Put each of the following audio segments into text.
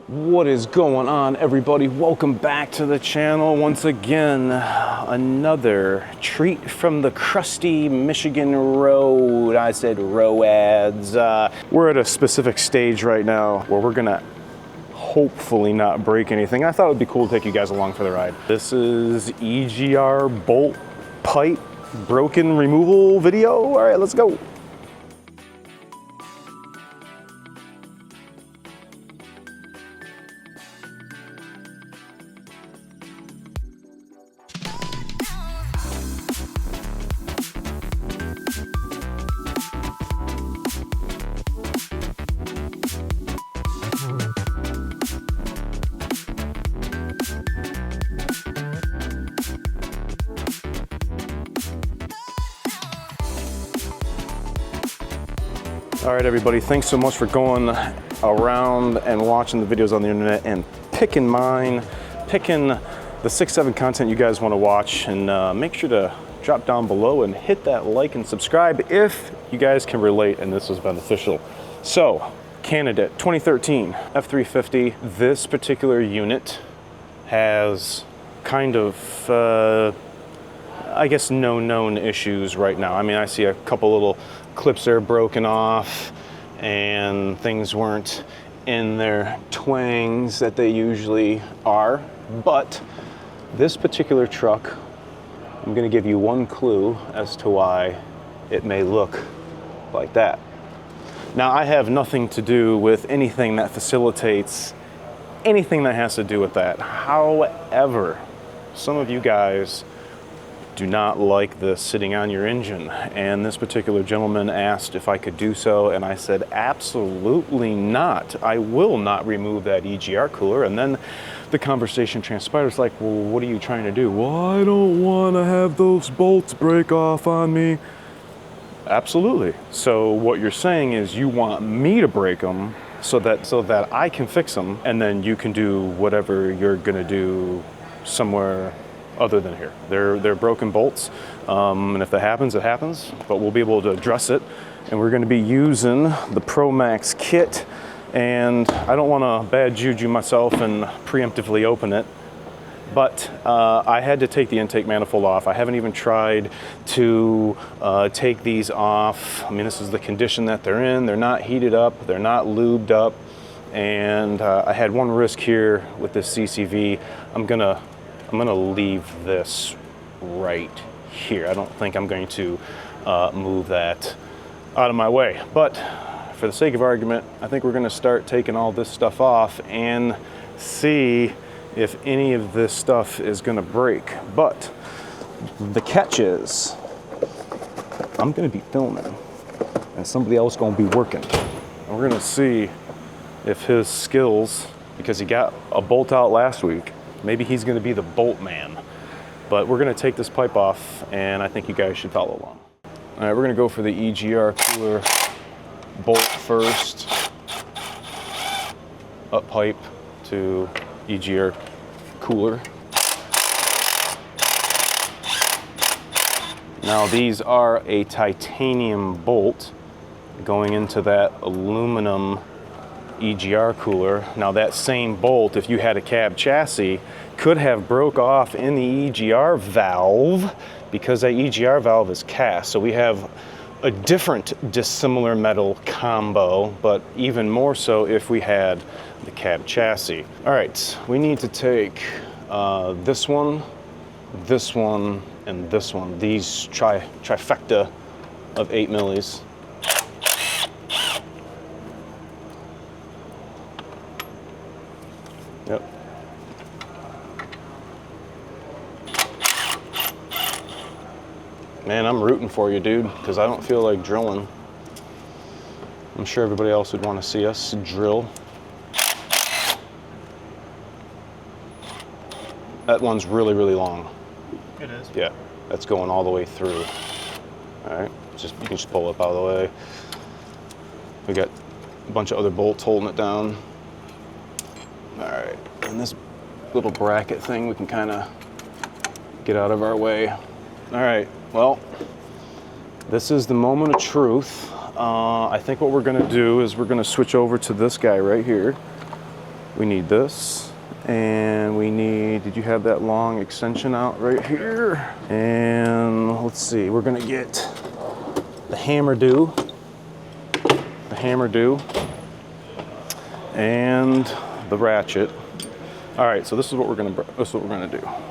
What is going on, everybody? Welcome back to the channel once again. Another treat from the crusty Michigan road. I said roads. We're at a specific stage right now where we're gonna hopefully not break anything. I thought it would be cool to take you guys along for the ride. This is EGR bolt pipe broken removal video. All right, let's go. All right, everybody, thanks so much for going around and watching the videos on the internet and picking mine, picking the 6-7 content you guys want to watch, and make sure to drop down below and hit that like and subscribe if you guys can relate and this was beneficial. So, candidate 2013 F350. This particular unit has kind of, I guess, no known issues right now. I mean, I see a couple little clips there broken off and things weren't in their twangs that they usually are. But this particular truck, I'm gonna give you one clue as to why it may look like that. Now, I have nothing to do with anything that facilitates anything that has to do with that. However, some of you guys do not like this sitting on your engine, and this particular gentleman asked if I could do so, and I said absolutely not. I will not remove that EGR cooler. And then the conversation transpired. It's like, well, what are you trying to do? Well, I don't want to have those bolts break off on me. Absolutely. So what you're saying is you want me to break them so that I can fix them, and then you can do whatever you're gonna do somewhere other than here. They're broken bolts, and if that happens, it happens, but we'll be able to address it. And we're gonna be using the Pro Max kit, and I don't wanna bad juju myself and preemptively open it, but I had to take the intake manifold off. I haven't even tried to take these off. I mean, this is the condition that they're in. They're not heated up, they're not lubed up, and I had one risk here with this CCV. I'm gonna leave this right here. I don't think I'm going to move that out of my way. But for the sake of argument, I think we're gonna start taking all this stuff off and see if any of this stuff is gonna break. But the catch is, I'm gonna be filming and somebody else gonna be working. And we're gonna see if his skills, because he got a bolt out last week, maybe he's gonna be the bolt man. But we're gonna take this pipe off, and I think you guys should follow along. All right, we're gonna go for the EGR cooler bolt first. Up pipe to EGR cooler. Now, these are a titanium bolt going into that aluminum EGR cooler. Now, that same bolt, if you had a cab chassis, could have broke off in the EGR valve because that EGR valve is cast. So we have a different dissimilar metal combo, but even more so if we had the cab chassis. All right, we need to take this one, and this one. These trifecta of 8 millis. Yep. Man, I'm rooting for you, dude, because I don't feel like drilling. I'm sure everybody else would want to see us drill. That one's really, really long. It is. Yeah, that's going all the way through. All right, you can just pull it up out of the way. We got a bunch of other bolts holding it down. All right, and this little bracket thing we can kind of get out of our way. All right, well, this is the moment of truth. I think what we're gonna do is we're gonna switch over to this guy right here. We need this. And we need, did you have that long extension out right here? And let's see, we're gonna get the hammer do, and the ratchet. All right, so this is what we're gonna do.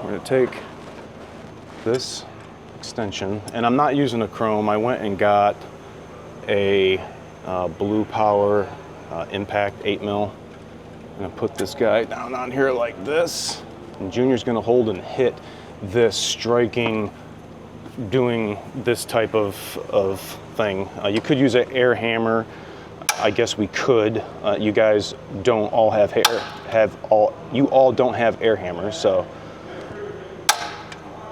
We're gonna take this extension, and I'm not using a chrome. I went and got a Blue Power Impact 8mm. I'm gonna put this guy down on here like this, and Junior's gonna hold and hit this, striking, doing this type of thing. You could use an air hammer. I guess we could. You guys don't all have you all don't have air hammers, so.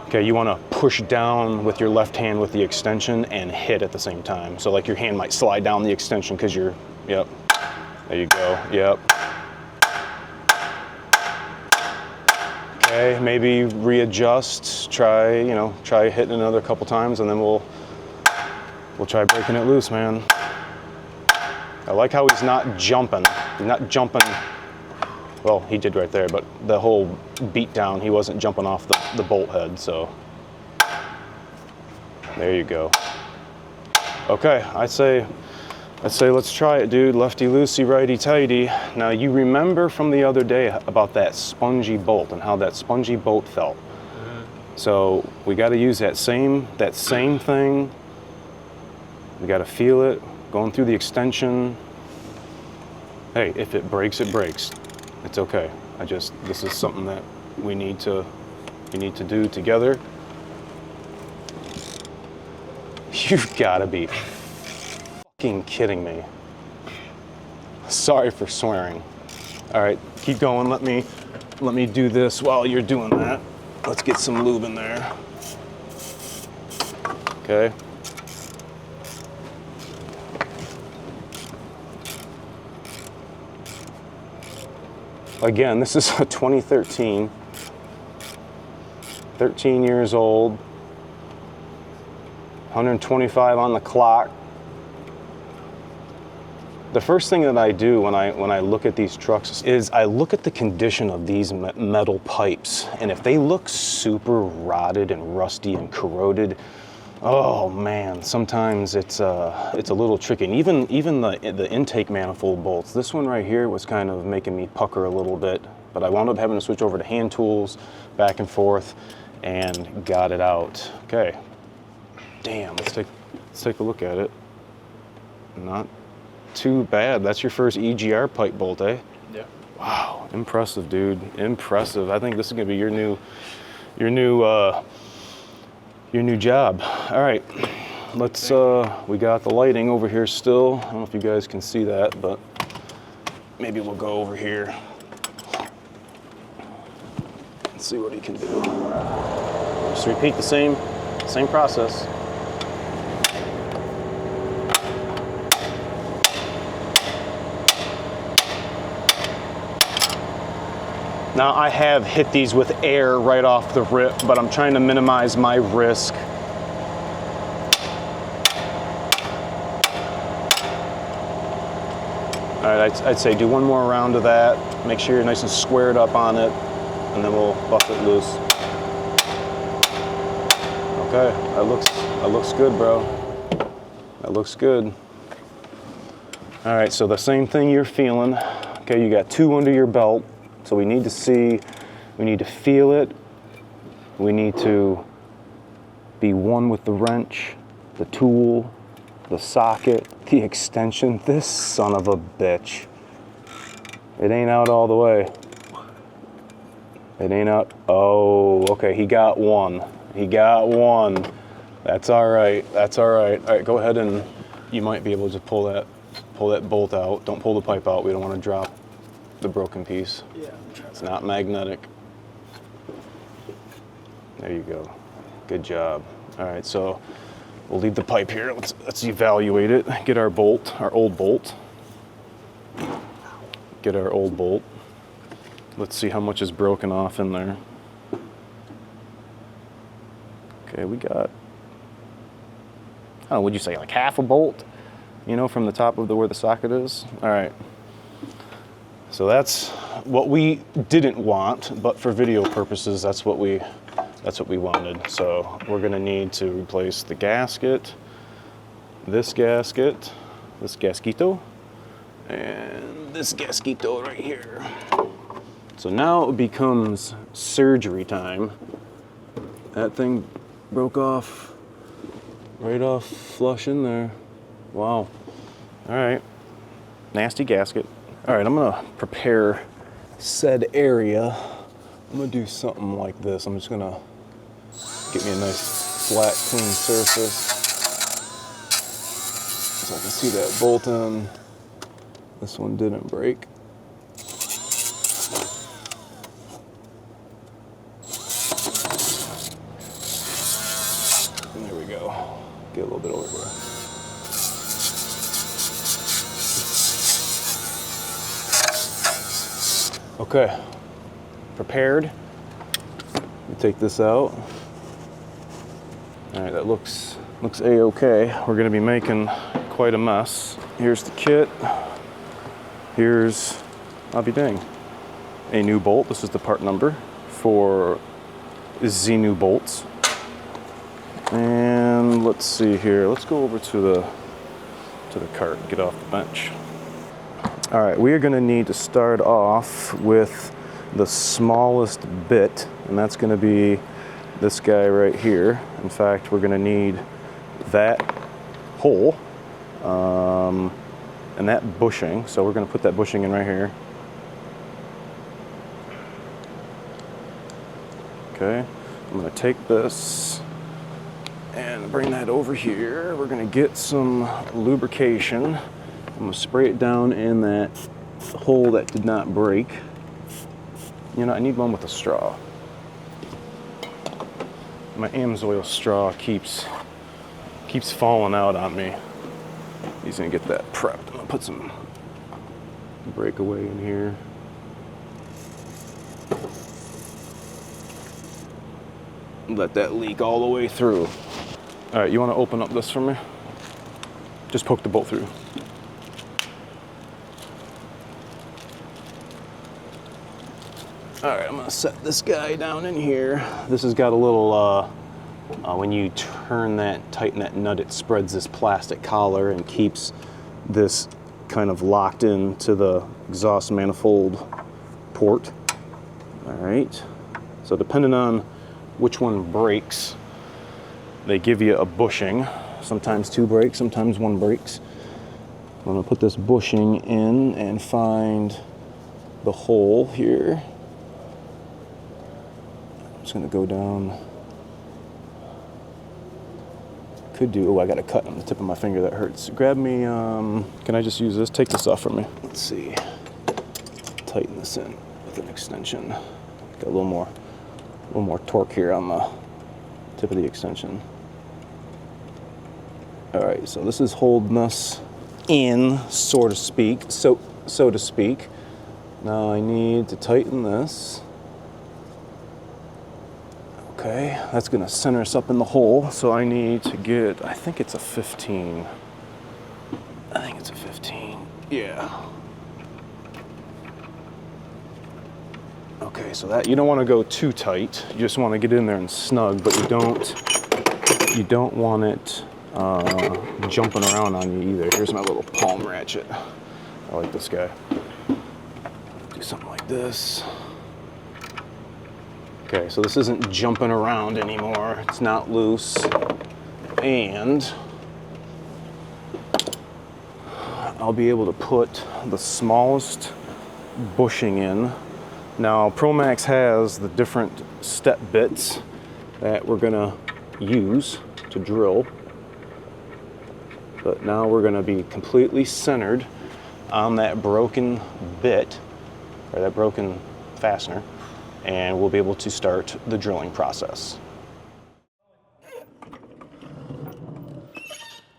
Okay, you wanna push down with your left hand with the extension and hit at the same time. So like your hand might slide down the extension because you're, yep, there you go, yep. Okay, maybe readjust, try hitting another couple times, and then we'll try breaking it loose, man. I like how he's not jumping. He's not jumping, well, he did right there, but the whole beat down, he wasn't jumping off the bolt head, so. There you go. Okay, I'd say let's try it, dude. Lefty loosey, righty tighty. Now you remember from the other day about that spongy bolt and how that spongy bolt felt. So we got to use that same thing. We got to feel it going through the extension. Hey, if it breaks, it breaks. It's okay. This is something that we need to do together. You've got to be fucking kidding me. Sorry for swearing. All right, keep going. Let me do this while you're doing that. Let's get some lube in there. Okay. Again, this is a 2013. 13 years old. 125 on the clock. The first thing that I do when I look at these trucks is I look at the condition of these metal pipes, and if they look super rotted and rusty and corroded, oh man, sometimes it's a little tricky. And even the intake manifold bolts, this one right here was kind of making me pucker a little bit, but I wound up having to switch over to hand tools, back and forth, and got it out. Okay. Damn, let's take a look at it. Not too bad. That's your first EGR pipe bolt, eh? Yeah. Wow, impressive, dude. Impressive. I think this is gonna be your new job. All right, let's. We got the lighting over here still. I don't know if you guys can see that, but maybe we'll go over here. Let's see what he can do. Just repeat the same process. Now I have hit these with air right off the rip, but I'm trying to minimize my risk. All right, I'd say do one more round of that. Make sure you're nice and squared up on it, and then we'll buff it loose. Okay, that looks good, bro. That looks good. All right, so the same thing you're feeling. Okay, you got 2 under your belt. So we need to feel it. We need to be one with the wrench, the tool, the socket, the extension. This son of a bitch. It ain't out all the way. It ain't out. Oh, okay, he got one. He got one. That's all right, that's all right. All right, go ahead and you might be able to pull that bolt out. Don't pull the pipe out. We don't want to drop the broken piece. Yeah. It's not magnetic. There you go. Good job. All right, so we'll leave the pipe here. Let's evaluate it. Get our bolt, our old bolt. Get our old bolt. Let's see how much is broken off in there. Okay, we got, I don't know, would you say like half a bolt? You know, from the top of where the socket is? All right. So that's what we didn't want, but for video purposes, that's what we wanted. So we're gonna need to replace the gasket, this gasket, this gasquito, and this gasquito right here. So now it becomes surgery time. That thing broke off, right off flush in there. Wow. All right, nasty gasket. All right, I'm gonna prepare said area. I'm gonna do something like this. I'm just gonna get me a nice flat, clean surface so I can see that bolt in. This one didn't break. And there we go. Get a little bit over here. Okay, prepared. Let me take this out. All right, that looks a-okay. We're gonna be making quite a mess. Here's the kit. Here's, I'll be dang, a new bolt. This is the part number for the new bolts. And let's see here. Let's go over to the cart and get off the bench. All right, we are gonna need to start off with the smallest bit, and that's gonna be this guy right here. In fact, we're gonna need that hole and that bushing. So we're gonna put that bushing in right here. Okay, I'm gonna take this and bring that over here. We're gonna get some lubrication. I'm gonna spray it down in that hole that did not break. You know, I need one with a straw. My Amsoil straw keeps falling out on me. He's gonna get that prepped. I'm gonna put some breakaway in here. Let that leak all the way through. All right, you wanna open up this for me? Just poke the bolt through. All right, I'm gonna set this guy down in here. This has got a little, when you turn that, tighten that nut, it spreads this plastic collar and keeps this kind of locked into the exhaust manifold port. All right, so depending on which one breaks, they give you a bushing. Sometimes two breaks, sometimes one breaks. I'm gonna put this bushing in and find the hole here. I'm just gonna go down. Could do, oh, I got a cut on the tip of my finger that hurts. Grab me, can I just use this? Take this off from me. Let's see, tighten this in with an extension. Got a little more torque here on the tip of the extension. All right, so this is holding us in, so to speak. Now I need to tighten this. Okay, that's gonna center us up in the hole. So I need to get, I think it's a 15. I think it's a 15, yeah. Okay, so that, you don't wanna go too tight. You just wanna get in there and snug, but you don't want it jumping around on you either. Here's my little palm ratchet. I like this guy. Do something like this. Okay, so this isn't jumping around anymore. It's not loose. And I'll be able to put the smallest bushing in. Now, ProMax has the different step bits that we're gonna use to drill. But now we're gonna be completely centered on that broken bit, or that broken fastener, and we'll be able to start the drilling process.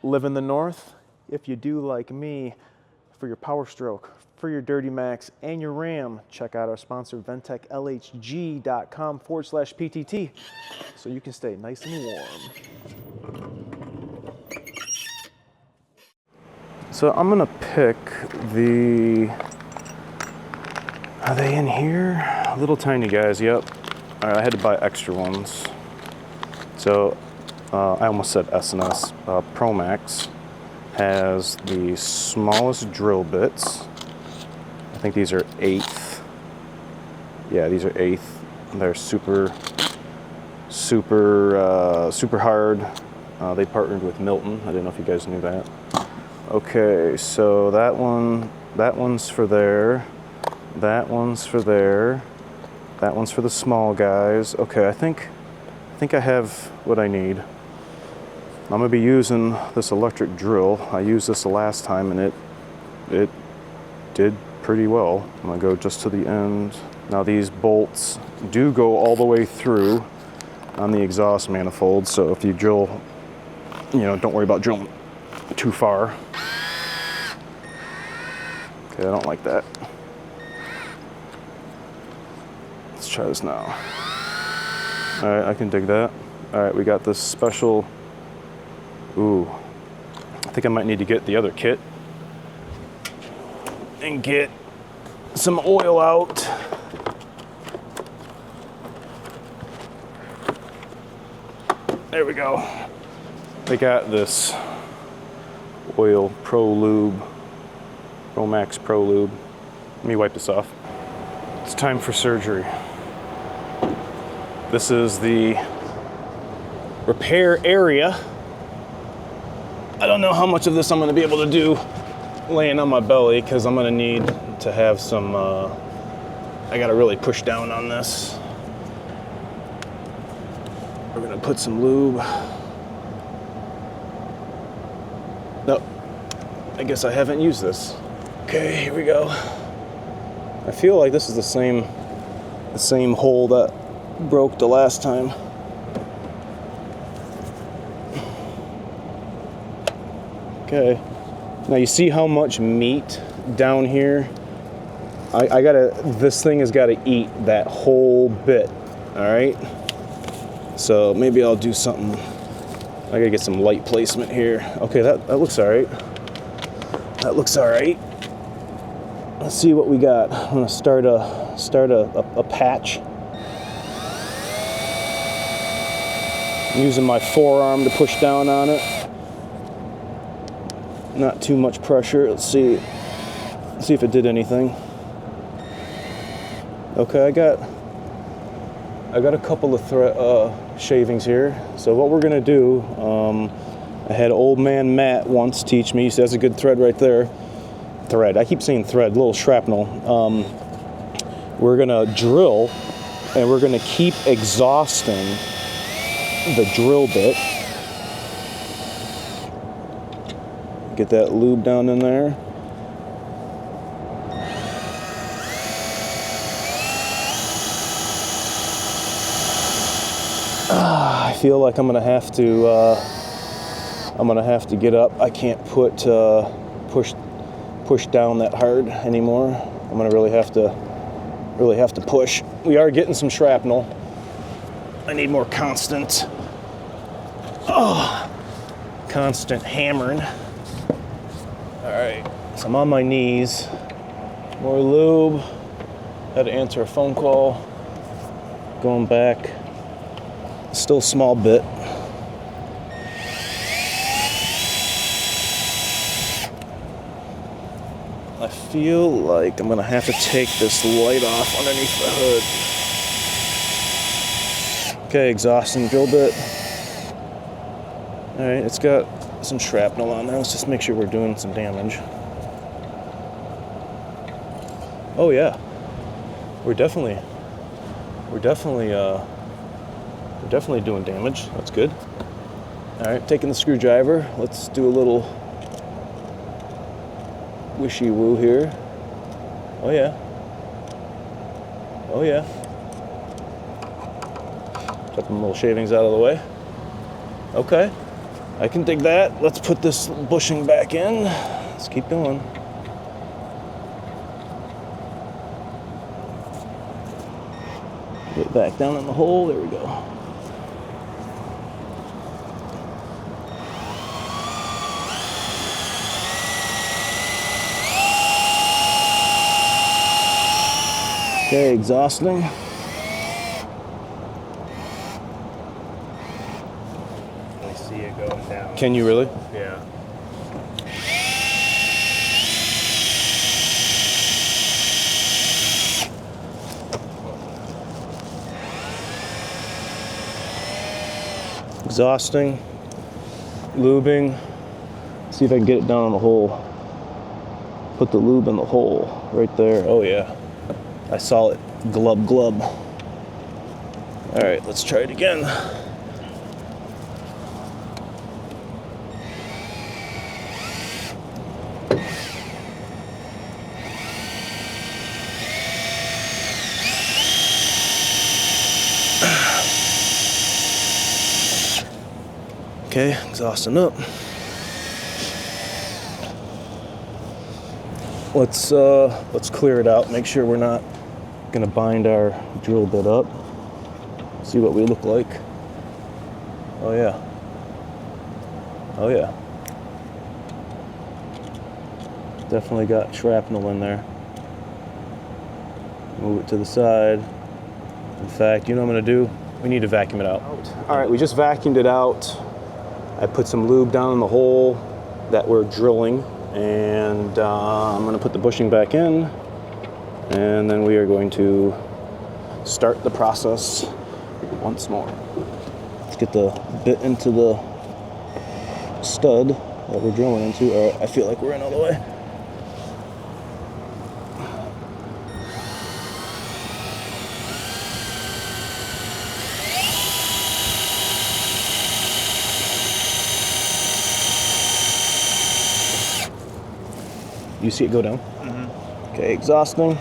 Live in the North? If you do like me, for your Power Stroke, for your Dirty Max, and your Ram, check out our sponsor, venteklhg.com/PTT, so you can stay nice and warm. So I'm gonna pick the Are they in here? Little tiny guys, yep. All right, I had to buy extra ones. So I almost said S&S. Pro Max has the smallest drill bits. I think these are 1/8. Yeah, these are 1/8. They're super hard. They partnered with Milton. I didn't know if you guys knew that. Okay, so that one's for there. That one's for there. That one's for the small guys. Okay, I think I have what I need. I'm gonna be using this electric drill. I used this the last time and it did pretty well. I'm gonna go just to the end. Now these bolts do go all the way through on the exhaust manifold, so if you drill, don't worry about drilling too far. Okay, I don't like that. Let's try this now. All right, I can dig that. All right, we got this special, ooh, I think I might need to get the other kit and get some oil out. There we go. They got this oil Pro Lube, Pro Max Pro Lube. Let me wipe this off. It's time for surgery. This is the repair area. I don't know how much of this I'm gonna be able to do laying on my belly, because I'm gonna need to have some, I gotta really push down on this. We're gonna put some lube. Nope, I guess I haven't used this. Okay, here we go. I feel like this is the same hole that broke the last time. Okay, now you see how much meat down here? This thing has gotta eat that whole bit, all right? So maybe I'll do something. I gotta get some light placement here. Okay, that looks all right. That looks all right. Let's see what we got. I'm gonna start a patch. I'm using my forearm to push down on it. Not too much pressure. Let's see if it did anything. Okay, I got a couple of shavings here. So what we're gonna do, I had old man Matt once teach me. So that's a good thread right there. Thread. I keep saying thread. Little shrapnel. We're gonna drill, and we're gonna keep exhausting the drill bit. Get that lube down in there. I feel like I'm gonna have to get up. I can't push down that hard anymore. I'm gonna really have to push. We are getting some shrapnel. I need more constant hammering. All right, so I'm on my knees. More lube. Had to answer a phone call. Going back. Still a small bit. I feel like I'm gonna have to take this light off underneath the hood. Okay, exhausting drill bit. All right, it's got some shrapnel on there. Let's just make sure we're doing some damage. Oh yeah, we're definitely doing damage. That's good. All right, taking the screwdriver. Let's do a little wishy-woo here. Oh yeah. Oh yeah. Got them little shavings out of the way. Okay, I can dig that. Let's put this bushing back in. Let's keep going. Get back down in the hole. There we go. Okay, exhausting. I see it going down. Can you really? Yeah. Exhausting. Lubing. See if I can get it down in the hole. Put the lube in the hole right there. Oh yeah. I saw it. Glub glub. All right, let's try it again. Okay, exhausting up. Let's clear it out. Make sure we're not gonna bind our drill bit up. See what we look like. Oh yeah. Oh yeah. Definitely got shrapnel in there. Move it to the side. In fact, you know what I'm gonna do? We need to vacuum it out. All right, we just vacuumed it out. I put some lube down in the hole that we're drilling, and I'm gonna put the bushing back in, and then we are going to start the process once more. Let's get the bit into the stud that we're drilling into. All right, I feel like we're in all the way. You see it go down? Mm-hmm. Okay, exhausting.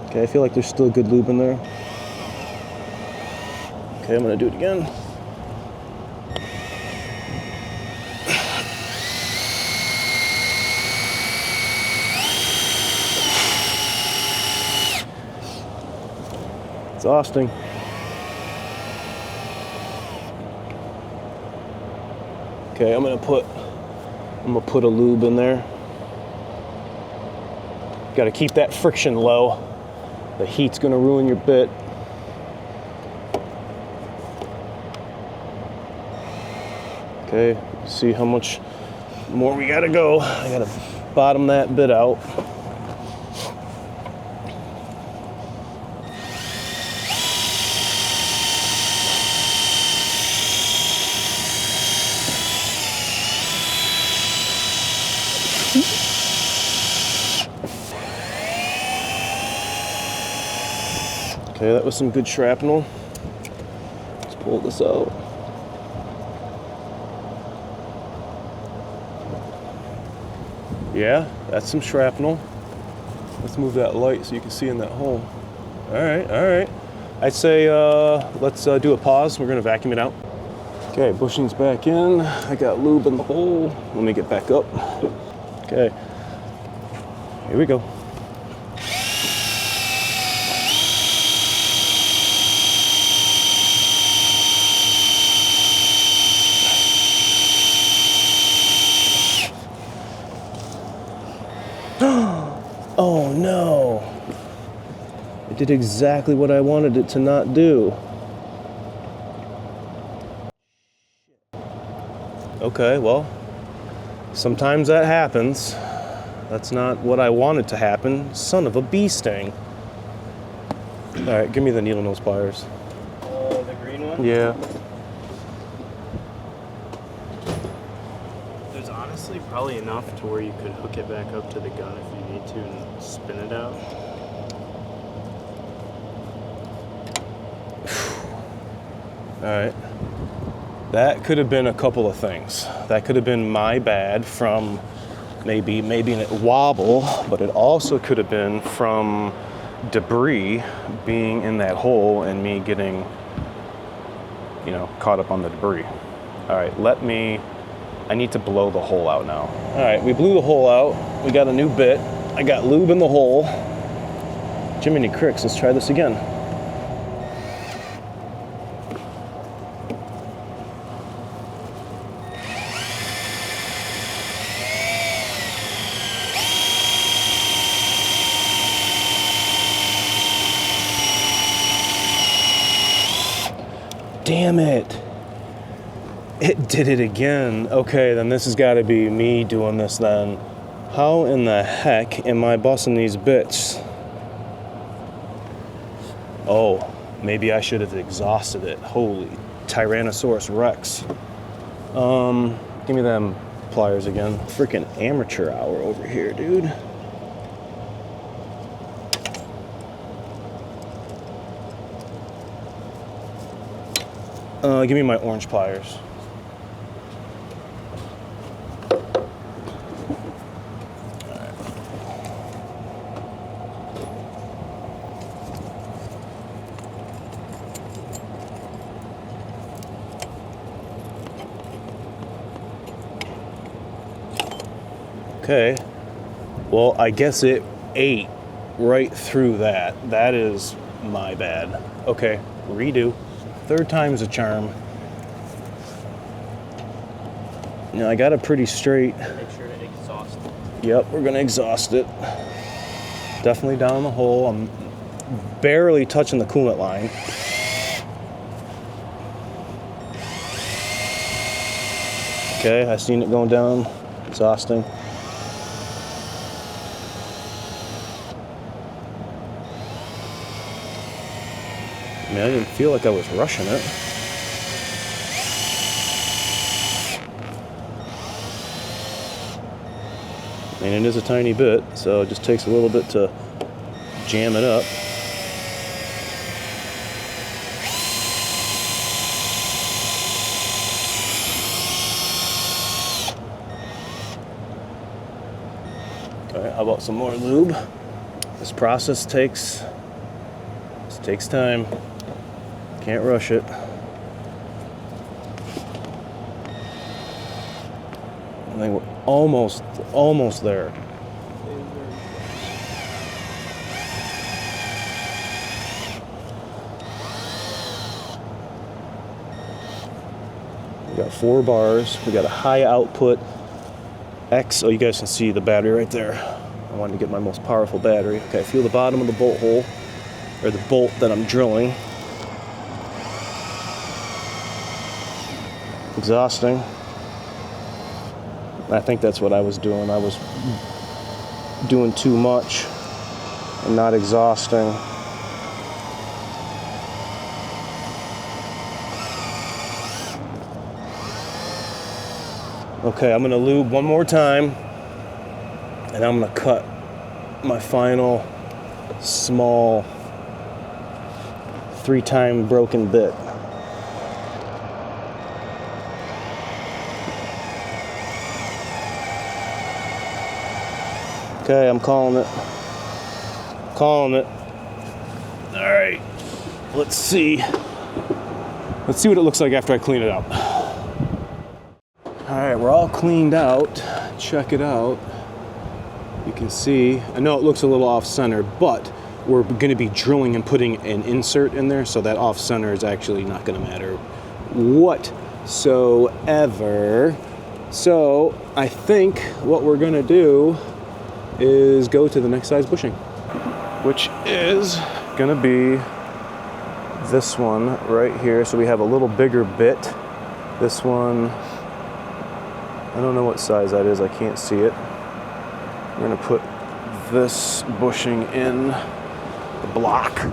Okay, I feel like there's still good lube in there. Okay, I'm gonna do it again. Exhausting. Okay, I'm gonna put a lube in there. Got to keep that friction low. The heat's gonna ruin your bit. Okay, see how much more we gotta go. I gotta bottom that bit out. Okay, that was some good shrapnel. Let's pull this out. Yeah, that's some shrapnel. Let's move that light so you can see in that hole. All right. I'd say let's do a pause. We're gonna vacuum it out. Okay, bushing's back in. I got lube in the hole. Let me get back up. Okay, here we go. Oh no, it did exactly what I wanted it to not do. Okay, well, sometimes that happens. That's not what I wanted to happen. Son of a bee sting. All right, give me the needle nose pliers. The green one? Yeah. There's honestly probably enough to where you could hook it back up to the gun if you need to and spin it out. All right. That could have been a couple of things. That could have been my bad from maybe a wobble, but it also could have been from debris being in that hole and me getting, caught up on the debris. All right, I need to blow the hole out now. All right, we blew the hole out. We got a new bit. I got lube in the hole. Jiminy Cricks, let's try this again. damn it. It did it again. Okay, then this has got to be me doing this then. How in the heck am I busting these bits? Oh, maybe I should have exhausted it. Holy Tyrannosaurus Rex. Give me them pliers again. Freaking amateur hour over here, dude. Give me my orange pliers. Okay, well, I guess it ate right through that. That is my bad. Okay, redo. Third time's a charm. Now I got it pretty straight. Make sure to exhaust it. Yep, we're gonna exhaust it. Definitely down the hole. I'm barely touching the coolant line. Okay, I seen it going down, exhausting. I mean, I didn't feel like I was rushing it. I mean, it is a tiny bit, so it just takes a little bit to jam it up. Okay, how about some more lube? This process takes time. Can't rush it. I think we're almost there. We got 4 bars. We got a high output X. Oh, you guys can see the battery right there. I wanted to get my most powerful battery. Okay, feel the bottom of the bolt hole, or the bolt that I'm drilling. Exhausting. I think that's what I was doing. I was doing too much and not exhausting. Okay, I'm gonna lube one more time, and I'm gonna cut my final small 3-time broken bit. Okay, I'm calling it. Calling it. All right, let's see. Let's see what it looks like after I clean it up. All right, we're all cleaned out. Check it out. You can see, I know it looks a little off-center, but we're gonna be drilling and putting an insert in there, so that off-center is actually not gonna matter whatsoever. So I think what we're gonna do is go to the next size bushing, which is gonna be this one right here. So we have a little bigger bit. This one, I don't know what size that is, I can't see it. We're gonna put this bushing in the block,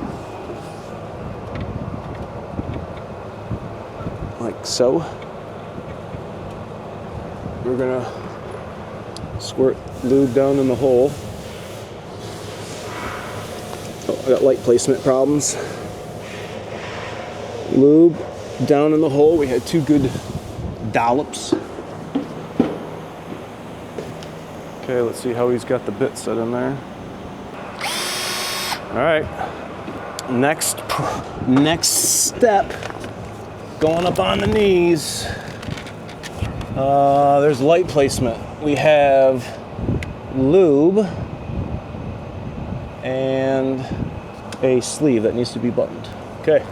like so. We're gonna squirt lube down in the hole. Oh, I got light placement problems. Lube down in the hole. We had 2 good dollops. Okay, let's see how he's got the bit set in there. All right, next step, going up on the knees. There's light placement. We have lube and a sleeve that needs to be buttoned. Okay.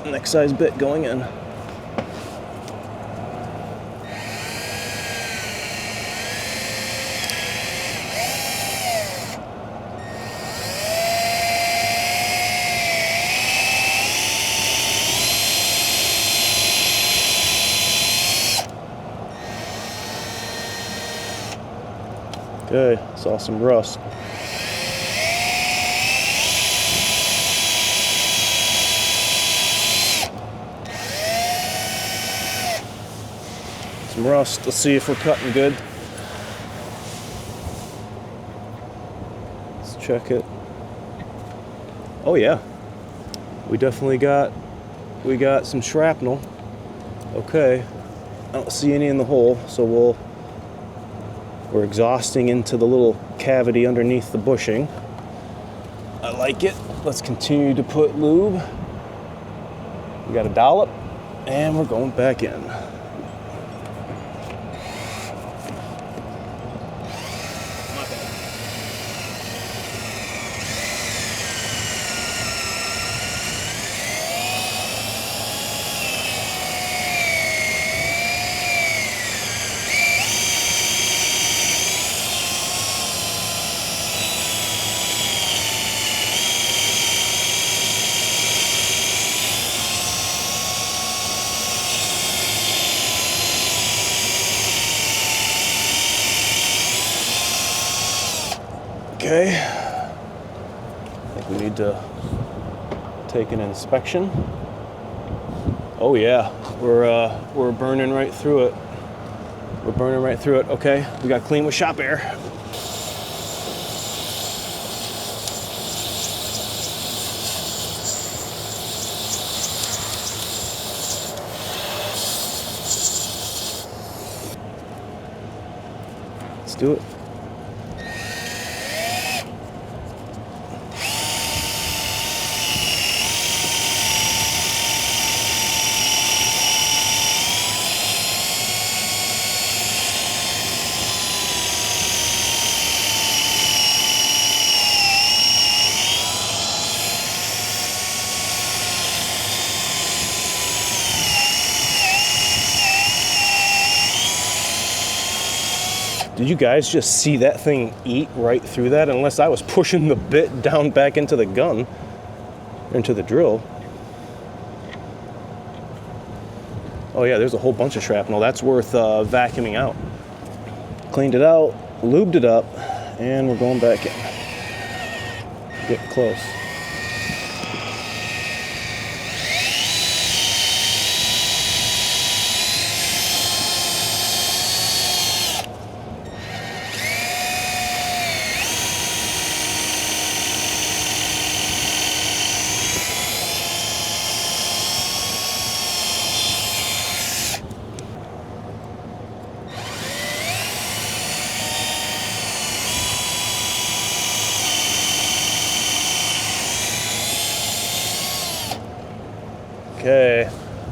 Next size bit going in. Okay, saw some rust. Some rust. Let's see if we're cutting good. Let's check it. Oh yeah, we definitely got some shrapnel. Okay, I don't see any in the hole, so we're exhausting into the little cavity underneath the bushing. I like it. Let's continue to put lube. We got a dollop, and we're going back in. Okay, I think we need to take an inspection. Oh yeah, we're burning right through it. We're burning right through it. Okay, we got clean with shop air. Let's do it. Did you guys just see that thing eat right through that? Unless I was pushing the bit down back into the gun, into the drill. Oh yeah, there's a whole bunch of shrapnel. That's worth vacuuming out. Cleaned it out, lubed it up, and we're going back in. Getting close. Okay,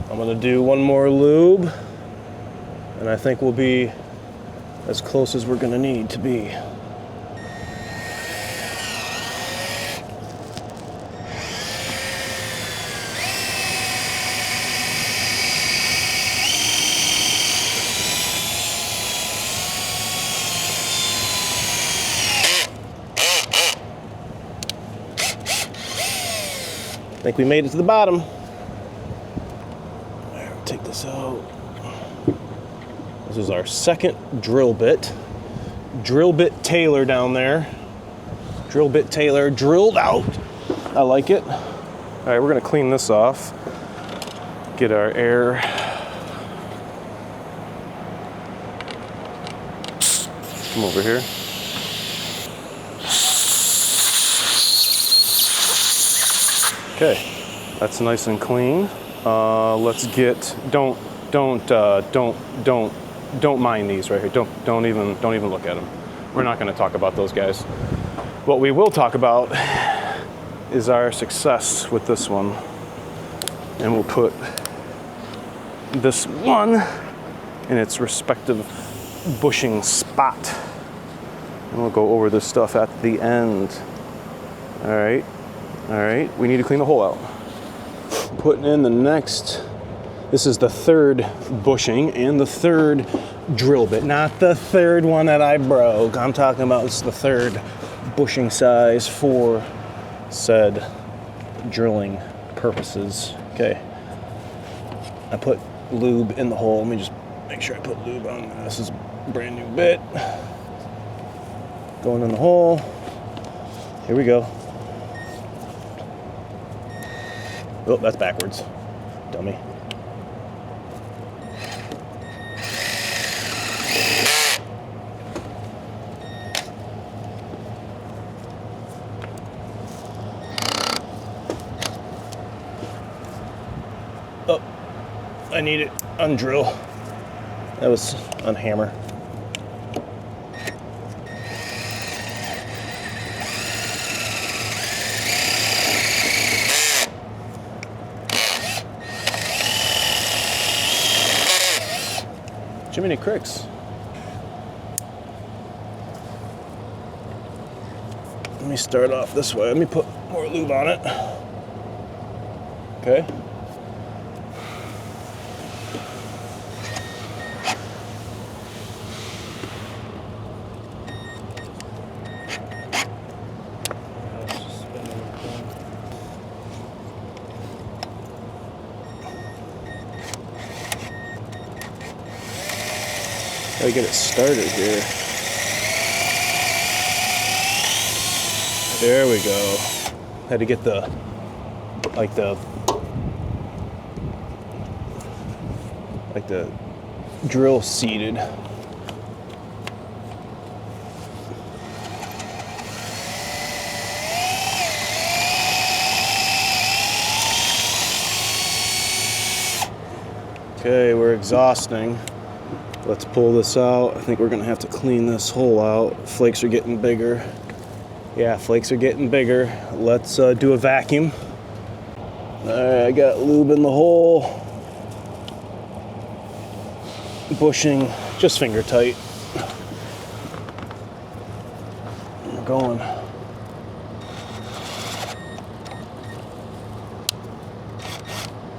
I'm gonna do one more lube, and I think we'll be as close as we're gonna need to be. I think we made it to the bottom. Take this out. This is our second drill bit. Drill bit Taylor down there. Drill bit Taylor drilled out. I like it. All right, we're gonna clean this off. Get our air. Come over here. Okay, that's nice and clean. Let's get, don't mind these right here. Don't even look at them. We're not gonna talk about those guys. What we will talk about is our success with this one. And we'll put this one in its respective bushing spot. And we'll go over this stuff at the end. All right, we need to clean the hole out. Putting in the next, this is the third bushing and the third drill bit, not the third one that I broke. I'm talking about this is the third bushing size for said drilling purposes. Okay, I put lube in the hole. Let me just make sure I put lube on. This is a brand new bit. Going in the hole. Here we go. Oh, that's backwards. Dummy. Oh, I need it undrill. That was unhammer. Jiminy Cricks. Let me start off this way. Let me put more lube on it. Okay. Gotta get it started here. There we go. Had to get the drill seated. Okay, we're exhausting. Let's pull this out. I think we're gonna have to clean this hole out. Flakes are getting bigger. Yeah, flakes are getting bigger. Let's do a vacuum. All right, I got lube in the hole. Bushing, just finger tight. We're going.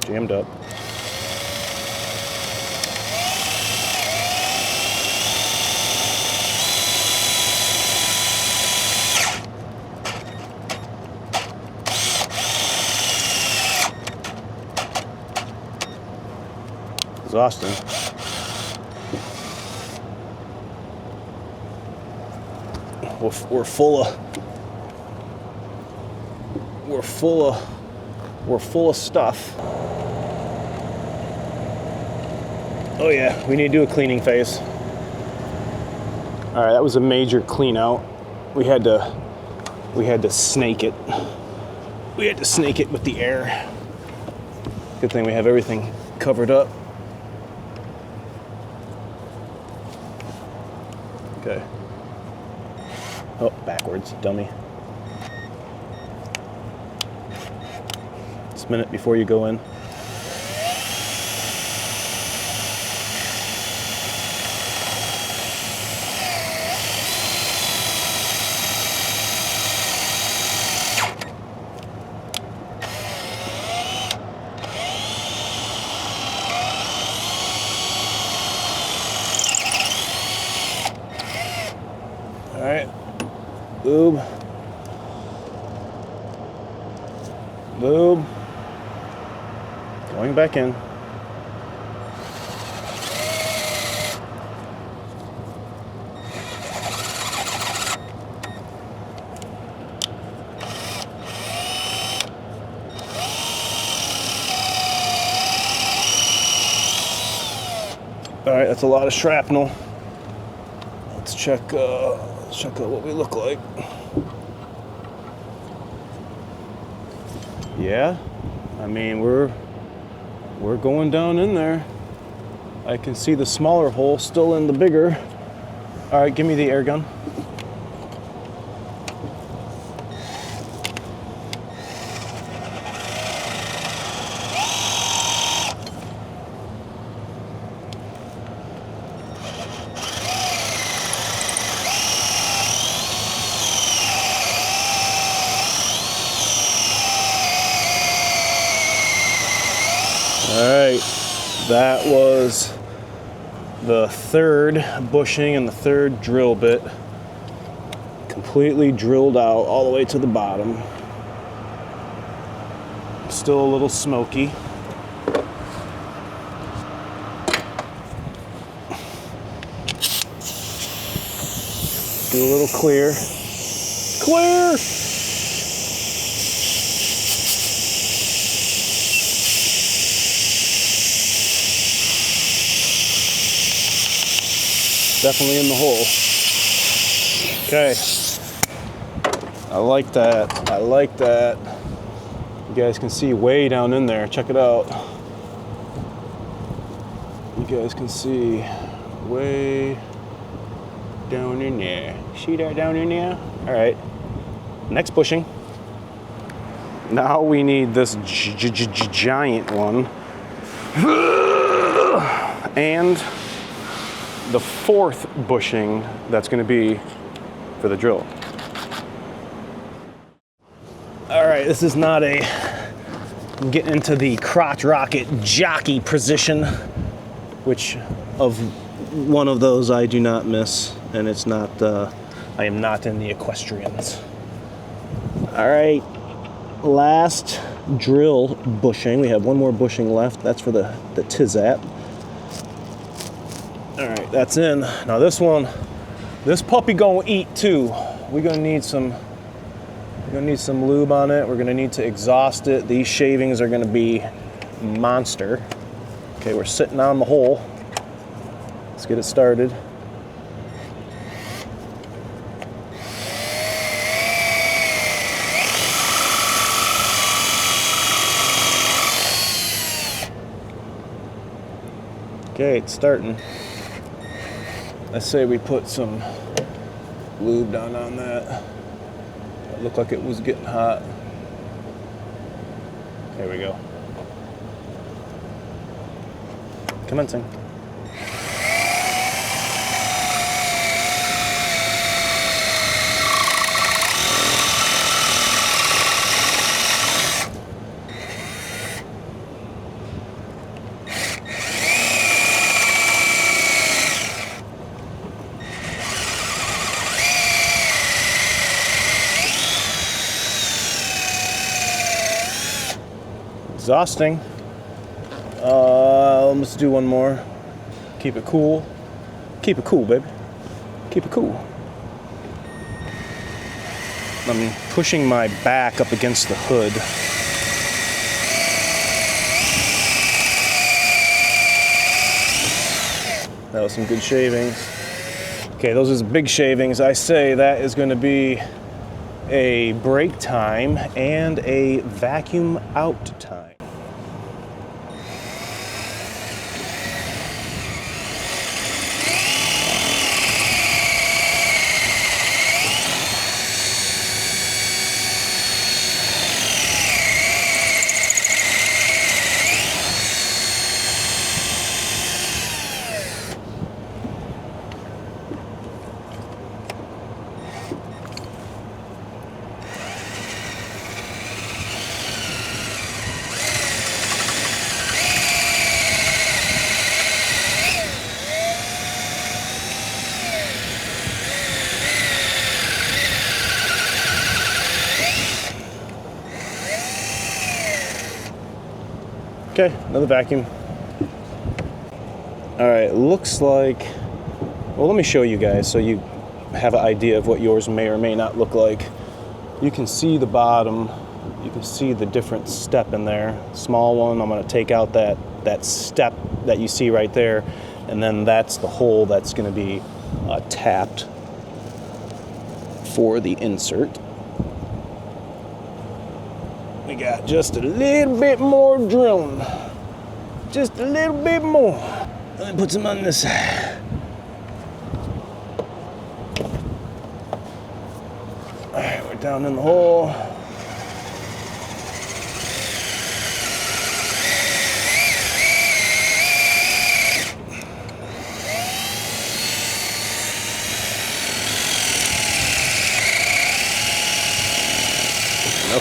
Jammed up. Exhausting. We're full of stuff. Oh yeah, we need to do a cleaning phase. All right, that was a major clean out. We had to snake it. We had to snake it with the air. Good thing we have everything covered up. Okay. Oh, backwards, dummy. Spin it before you go in. All right, lube, going back in. All right, that's a lot of shrapnel. Let's check out what we look like. Yeah, I mean we're going down in there. I can see the smaller hole still in the bigger. All right, give me the air gun. All right, that was the third bushing and the third drill bit. Completely drilled out all the way to the bottom. Still a little smoky. Do a little clear. Clear! Definitely in the hole. Okay. I like that. I like that. You guys can see way down in there. Check it out. You guys can see way down in there. See that down in there? All right. Next bushing. Now we need this giant one. And the fourth bushing that's going to be for the drill. All right, this is not a, I'm getting into the crotch rocket jockey position, which of one of those I do not miss, and it's not, I am not in the equestrians. All right, last drill bushing. We have one more bushing left. That's for the Tizap. All right, that's in. Now this one, this puppy gonna eat too. We're gonna need some lube on it. We're gonna need to exhaust it. These shavings are gonna be monster. Okay, we're sitting on the hole. Let's get it started. Okay, it's starting. I say we put some lube down on that. It looked like it was getting hot. There we go. Commencing. Exhausting. Let's do one more. Keep it cool. Keep it cool, baby. Keep it cool. I'm pushing my back up against the hood. That was some good shavings. Okay, those are big shavings. I say that is going to be a break time and a vacuum out time. Okay, another vacuum. All right, looks like, well, let me show you guys so you have an idea of what yours may or may not look like. You can see the bottom, you can see the different step in there. Small one, I'm gonna take out that step that you see right there, and then that's the hole that's gonna be tapped for the insert. We got just a little bit more drilling. Just a little bit more. Let me put some on this side. All right, we're down in the hole.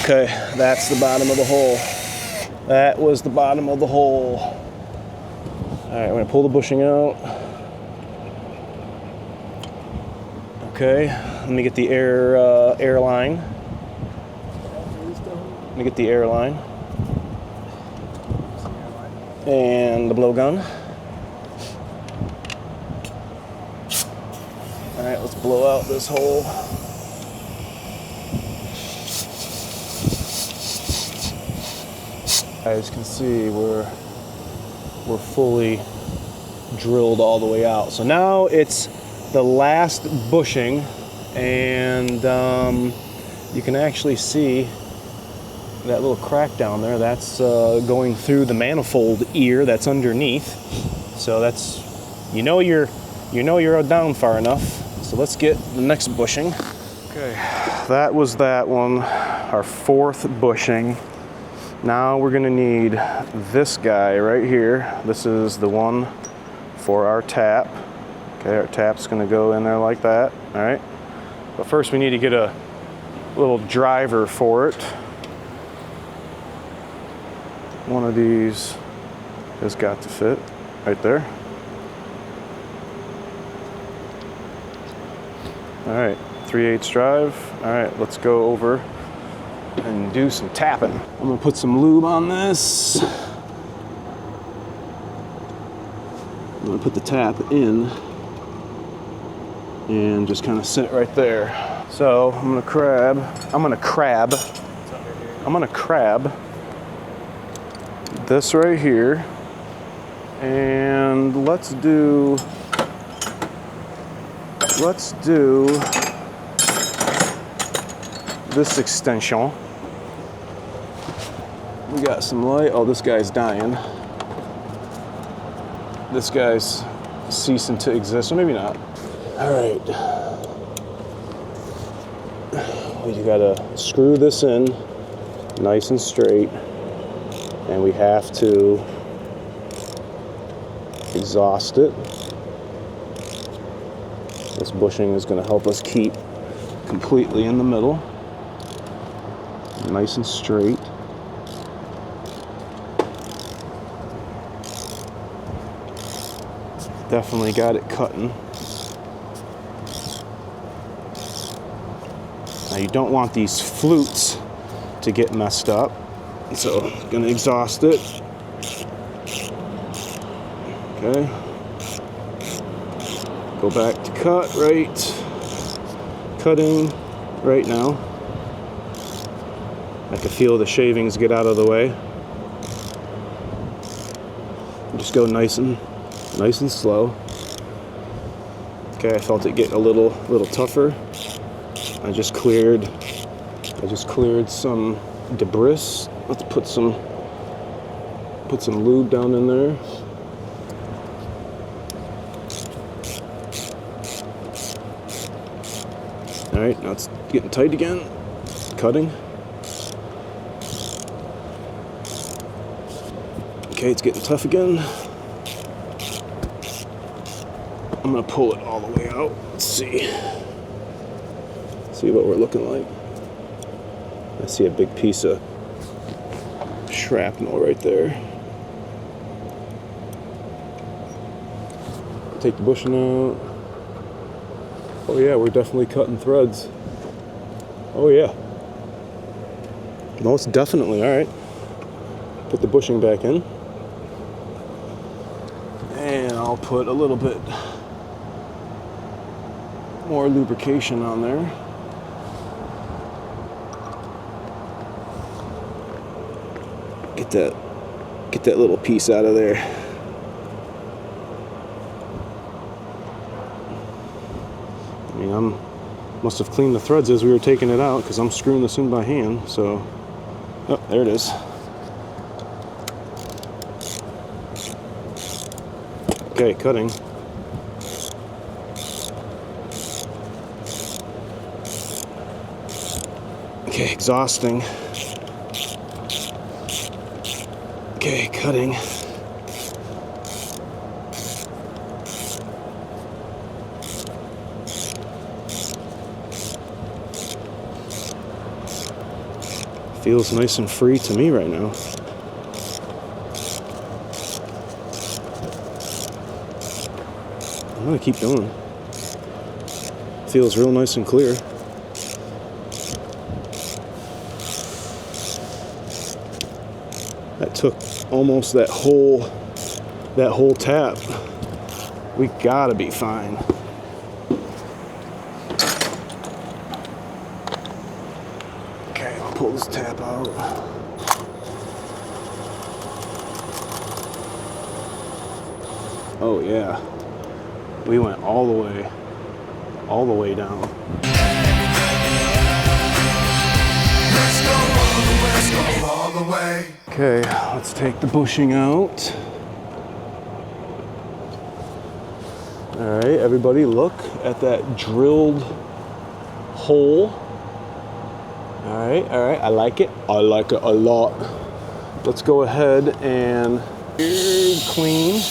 Okay, that's the bottom of the hole. That was the bottom of the hole. All right, we're gonna pull the bushing out. Okay, let me get the air line. Let me get the air line. And the blowgun. All right, let's blow out this hole. As you can see, we're fully drilled all the way out. So now it's the last bushing, and you can actually see that little crack down there. That's going through the manifold ear that's underneath. So that's, you know you're down far enough. So let's get the next bushing. Okay, that was that one, our fourth bushing. Now we're gonna need this guy right here. This is the one for our tap. Okay, our tap's gonna go in there like that, all right? But first we need to get a little driver for it. One of these has got to fit right there. All right, 3/8 drive. All right, let's go over and do some tapping. I'm gonna put some lube on this. I'm gonna put the tap in and just kind of sit right there. So I'm gonna crab this right here, and let's do this extension. We got some light. Oh, this guy's dying. This guy's ceasing to exist, or maybe not. All right. We gotta screw this in nice and straight, and we have to exhaust it. This bushing is gonna help us keep completely in the middle, nice and straight. Definitely got it cutting. Now you don't want these flutes to get messed up, so I'm gonna exhaust it. Okay. Go back to cut, right. Cutting right now. I can feel the shavings get out of the way. Just go nice and slow. Okay, I felt it getting a little tougher. I just cleared some debris. Let's put some lube down in there. All right, now it's getting tight again. Cutting. Okay, it's getting tough again. I'm gonna pull it all the way out. Let's see what we're looking like. I see a big piece of shrapnel right there. Take the bushing out. Oh yeah, we're definitely cutting threads. Oh yeah. Most definitely, all right. Put the bushing back in. And I'll put a little bit more lubrication on there. Get that little piece out of there. I mean, must have cleaned the threads as we were taking it out, because I'm screwing this in by hand. So, oh, there it is. Okay, cutting. Okay, exhausting. Okay, cutting. Feels nice and free to me right now. I'm gonna keep going. Feels real nice and clear. That took almost that whole tap. We gotta be fine. pull this tab out. Oh yeah, we went all the way down. Let's go all the way. Okay, let's take the bushing out. All right, everybody look at that drilled hole. All right, I like it. I like it a lot. Let's go ahead and clean.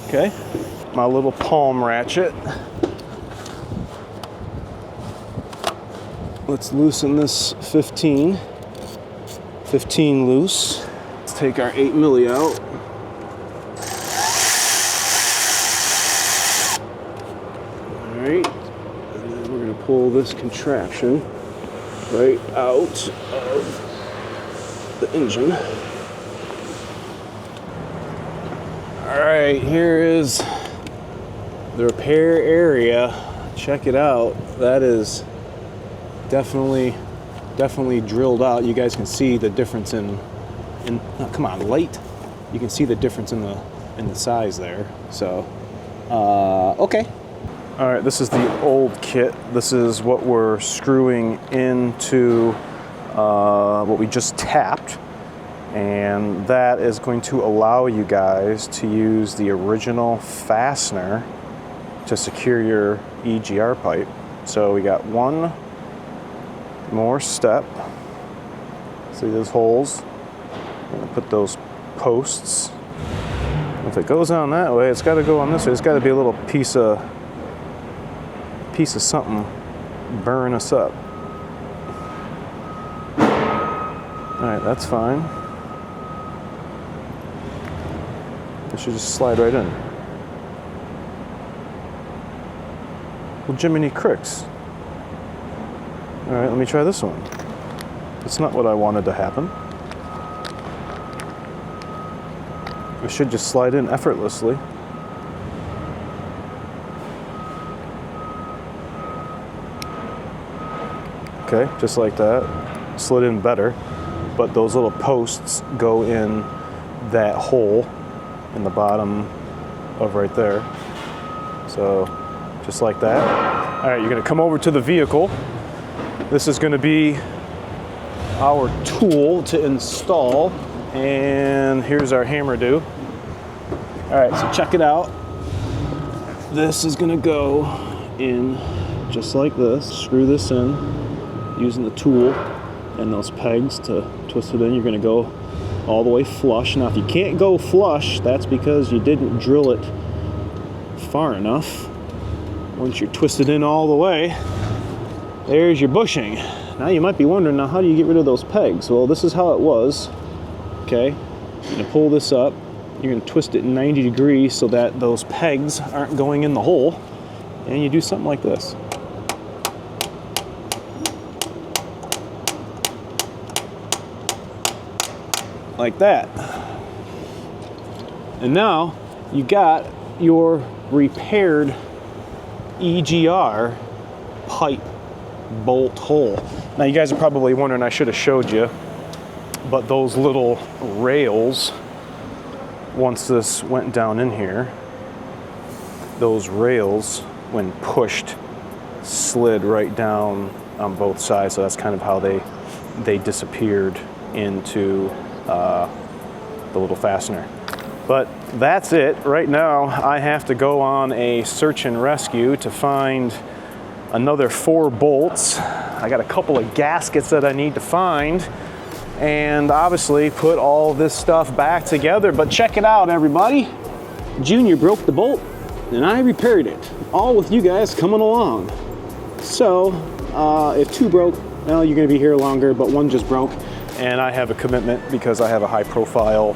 Okay, my little palm ratchet. Let's loosen this 15 loose. Let's take our 8 milli out. All right, and then we're gonna pull this contraption right out of the engine. All right, here is the repair area. Check it out. That is definitely drilled out. You guys can see the difference in oh, come on, light. You can see the difference in the size there. So, okay. All right, this is the old kit. This is what we're screwing into what we just tapped. And that is going to allow you guys to use the original fastener to secure your EGR pipe. So we got one more step. See those holes? I'm gonna put those posts. If it goes on that way, it's got to go on this way. It's got to be a little piece of something burn us up. All right, that's fine. It should just slide right in. Well, Jiminy Cricks. All right, let me try this one. It's not what I wanted to happen. It should just slide in effortlessly. Okay, just like that. Slid in better, but those little posts go in that hole in the bottom of right there. So, just like that. All right, you're gonna come over to the vehicle. This is gonna be our tool to install, and here's our hammer do. All right, so check it out. This is gonna go in just like this. Screw this in using the tool and those pegs to twist it in. You're gonna go all the way flush. Now, if you can't go flush, that's because you didn't drill it far enough. Once you're twisted in all the way, there's your bushing. Now you might be wondering, now how do you get rid of those pegs? Well, this is how it was. Okay, you're gonna pull this up. You're gonna twist it 90 degrees so that those pegs aren't going in the hole. And you do something like this. Like that. And now you got your repaired EGR pipe bolt hole. Now you guys are probably wondering, I should have showed you, but those little rails, once this went down in here, those rails, when pushed, slid right down on both sides. So that's kind of how they disappeared into the little fastener. But that's it. Right now I have to go on a search and rescue to find another 4 bolts. I got a couple of gaskets that I need to find, and obviously put all this stuff back together. But check it out, everybody. Junior broke the bolt and I repaired it, all with you guys coming along. So if 2 broke, well, you're gonna be here longer, but 1 just broke. And I have a commitment because I have a high profile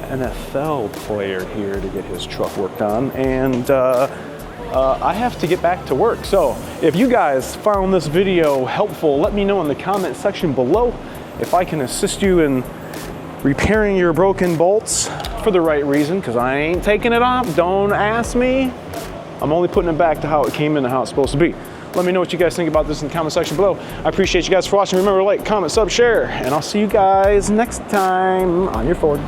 NFL player here to get his truck worked on. And I have to get back to work. So if you guys found this video helpful, let me know in the comment section below if I can assist you in repairing your broken bolts for the right reason, because I ain't taking it off. Don't ask me. I'm only putting it back to how it came in and how it's supposed to be. Let me know what you guys think about this in the comment section below. I appreciate you guys for watching. Remember to like, comment, sub, share, and I'll see you guys next time on your Ford.